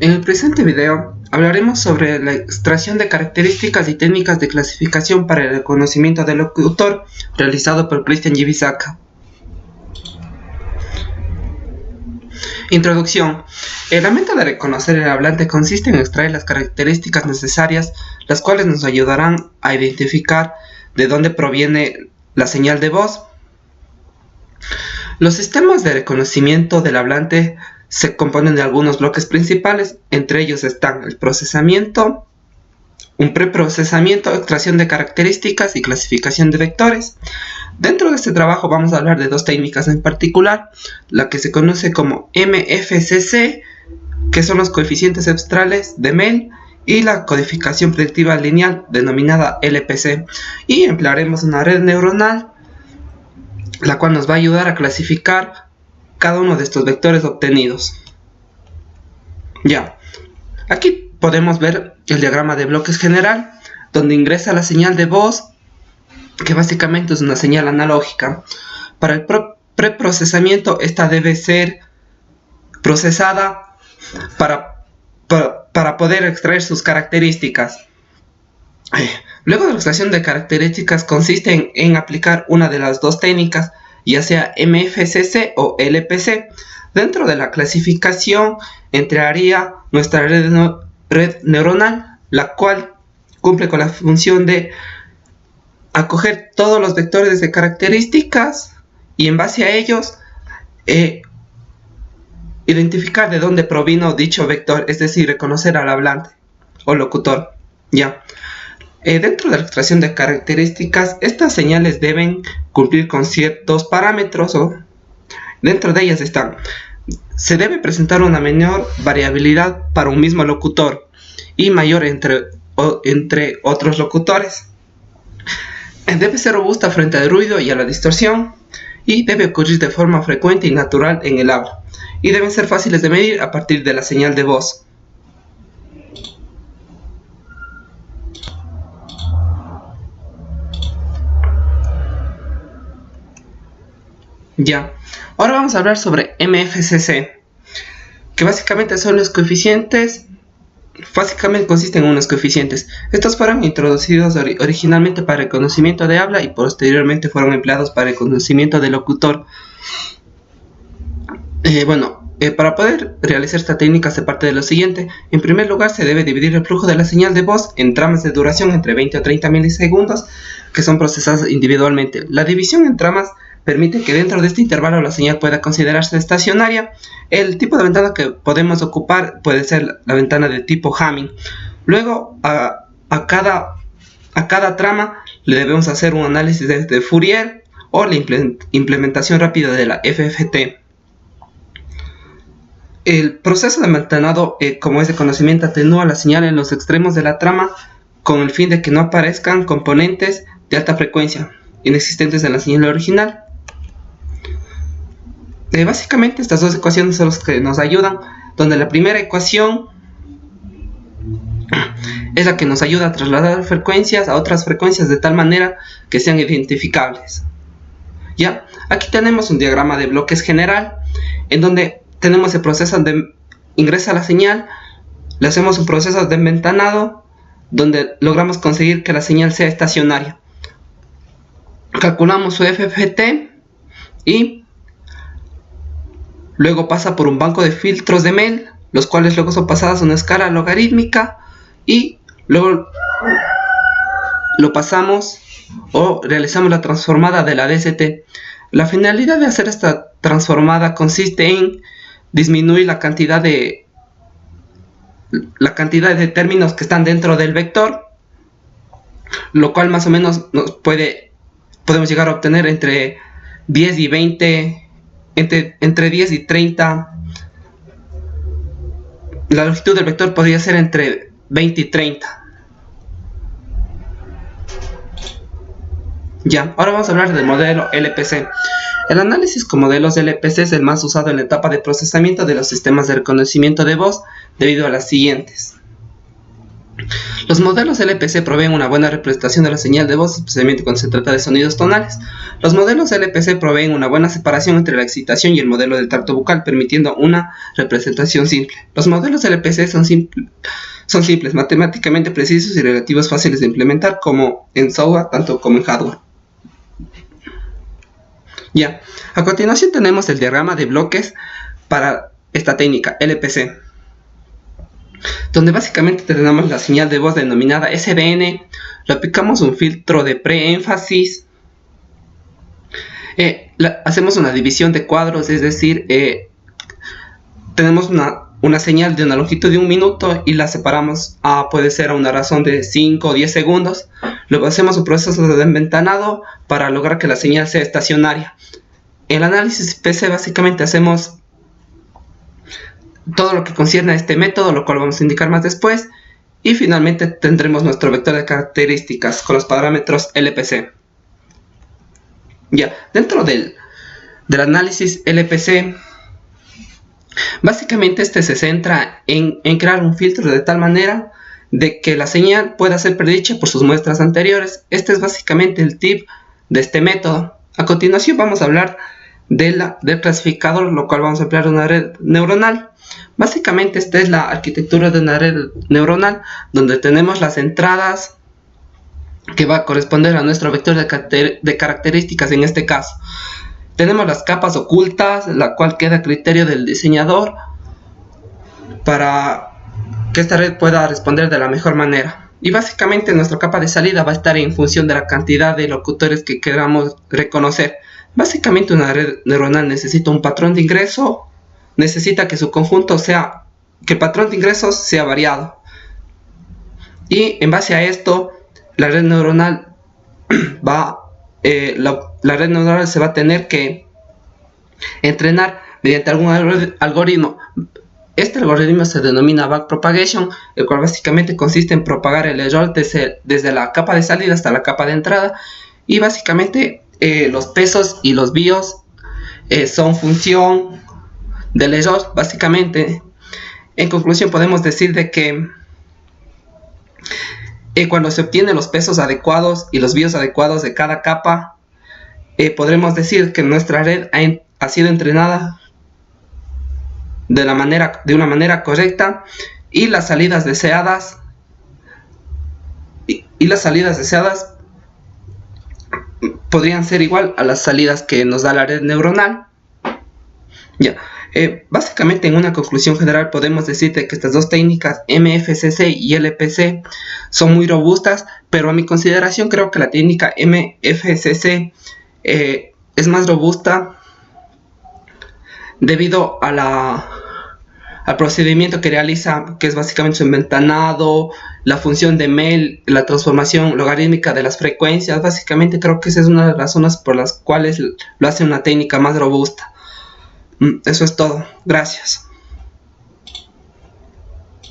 En el presente video hablaremos sobre la extracción de características y técnicas de clasificación para el reconocimiento del locutor realizado por Christian Givisaka. Introducción. El método de reconocer el hablante consiste en extraer las características necesarias, las cuales nos ayudarán a identificar de dónde proviene la señal de voz. Los sistemas de reconocimiento del hablante se componen de algunos bloques principales. Entre ellos están el procesamiento, un preprocesamiento, extracción de características y clasificación de vectores. Dentro de este trabajo vamos a hablar de dos técnicas en particular, la que se conoce como MFCC, que son los coeficientes cerebrales de Mel, y la codificación predictiva lineal, denominada LPC, y emplearemos una red neuronal, la cual nos va a ayudar a clasificar cada uno de estos vectores obtenidos. Aquí podemos ver el diagrama de bloques general, donde ingresa la señal de voz, que básicamente es una señal analógica. Para el preprocesamiento, esta debe ser procesada para poder extraer sus características. Luego de la extracción de características consiste en aplicar una de las dos técnicas, ya sea MFCC o LPC. Dentro de la clasificación entraría nuestra red neuronal, la cual cumple con la función de acoger todos los vectores de características y en base a ellos identificar de dónde provino dicho vector, es decir, reconocer al hablante o locutor. Dentro de la extracción de características, estas señales deben cumplir con ciertos parámetros. Dentro de ellas están: se debe presentar una menor variabilidad para un mismo locutor y mayor entre otros locutores. Debe ser robusta frente al ruido y a la distorsión, y debe ocurrir de forma frecuente y natural en el habla, y deben ser fáciles de medir a partir de la señal de voz. Ahora vamos a hablar sobre MFCC, que básicamente son los coeficientes. Básicamente consisten en unos coeficientes. Estos fueron introducidos originalmente para el reconocimiento de habla y posteriormente fueron empleados para el reconocimiento del locutor. Para poder realizar esta técnica se parte de lo siguiente. En primer lugar, se debe dividir el flujo de la señal de voz en tramas de duración entre 20 o 30 milisegundos que son procesadas individualmente. La división en tramas permite que dentro de este intervalo la señal pueda considerarse estacionaria. El tipo de ventana que podemos ocupar puede ser la ventana de tipo Hamming. Luego a cada trama le debemos hacer un análisis de Fourier o la implementación rápida de la FFT. El proceso de ventanado, como es de conocimiento, atenúa la señal en los extremos de la trama con el fin de que no aparezcan componentes de alta frecuencia inexistentes en la señal original. Básicamente estas dos ecuaciones son las que nos ayudan, donde la primera ecuación es la que nos ayuda a trasladar frecuencias a otras frecuencias de tal manera que sean identificables. Aquí tenemos un diagrama de bloques general, en donde tenemos el proceso de ingresa la señal, le hacemos un proceso de ventanado, donde logramos conseguir que la señal sea estacionaria. Calculamos su FFT y luego pasa por un banco de filtros de Mel, los cuales luego son pasados a una escala logarítmica y luego lo pasamos o realizamos la transformada de la DCT. La finalidad de hacer esta transformada consiste en disminuir la cantidad de términos que están dentro del vector, lo cual más o menos podemos llegar a obtener entre 10 y 20, entre 10 y 30. La longitud del vector podría ser entre 20 y 30. Ahora vamos a hablar del modelo LPC. El análisis con modelos LPC es el más usado en la etapa de procesamiento de los sistemas de reconocimiento de voz debido a las siguientes. Los modelos LPC proveen una buena representación de la señal de voz, especialmente cuando se trata de sonidos tonales. Los modelos LPC proveen una buena separación entre la excitación y el modelo del tracto bucal, permitiendo una representación simple. Los modelos LPC son simples, matemáticamente precisos y relativos fáciles de implementar, como en software, tanto como en hardware. Ya, a continuación tenemos el diagrama de bloques para esta técnica LPC, donde básicamente tenemos la señal de voz denominada SBN, le aplicamos un filtro de preénfasis, hacemos una división de cuadros, es decir, tenemos una señal de una longitud de 1 minuto y la separamos puede ser a una razón de 5 o 10 segundos. Luego hacemos un proceso de enventanado para lograr que la señal sea estacionaria. En el análisis PC básicamente hacemos todo lo que concierne a este método, lo cual vamos a indicar más después, y finalmente tendremos nuestro vector de características con los parámetros LPC. Ya, dentro del análisis LPC, básicamente este se centra en crear un filtro de tal manera de que la señal pueda ser predicha por sus muestras anteriores. Este es básicamente el tip de este método. A continuación vamos a hablar del clasificador, lo cual vamos a emplear una red neuronal. Básicamente esta es la arquitectura de una red neuronal, donde tenemos las entradas que va a corresponder a nuestro vector de características. En este caso tenemos las capas ocultas, la cual queda a criterio del diseñador para que esta red pueda responder de la mejor manera. Y básicamente nuestra capa de salida va a estar en función de la cantidad de locutores que queramos reconocer. Básicamente una red neuronal necesita un patrón de ingreso, necesita que su conjunto sea, que el patrón de ingresos sea variado. Y en base a esto, la red neuronal la red neuronal se va a tener que entrenar mediante algún algoritmo. Este algoritmo se denomina backpropagation, el cual básicamente consiste en propagar el error desde la capa de salida hasta la capa de entrada. Y básicamente los pesos y los bios son función del error. Básicamente, en conclusión, podemos decir de que cuando se obtienen los pesos adecuados y los bios adecuados de cada capa, podremos decir que nuestra red ha sido entrenada de una manera correcta, y las salidas deseadas podrían ser igual a las salidas que nos da la red neuronal. Ya, básicamente en una conclusión general podemos decir que estas dos técnicas, MFCC y LPC, son muy robustas, pero a mi consideración creo que la técnica MFCC es más robusta debido a al procedimiento que realiza, que es básicamente su enventanado, la función de Mel, la transformación logarítmica de las frecuencias. Básicamente creo que esa es una de las razones por las cuales lo hace una técnica más robusta. Eso es todo. Gracias.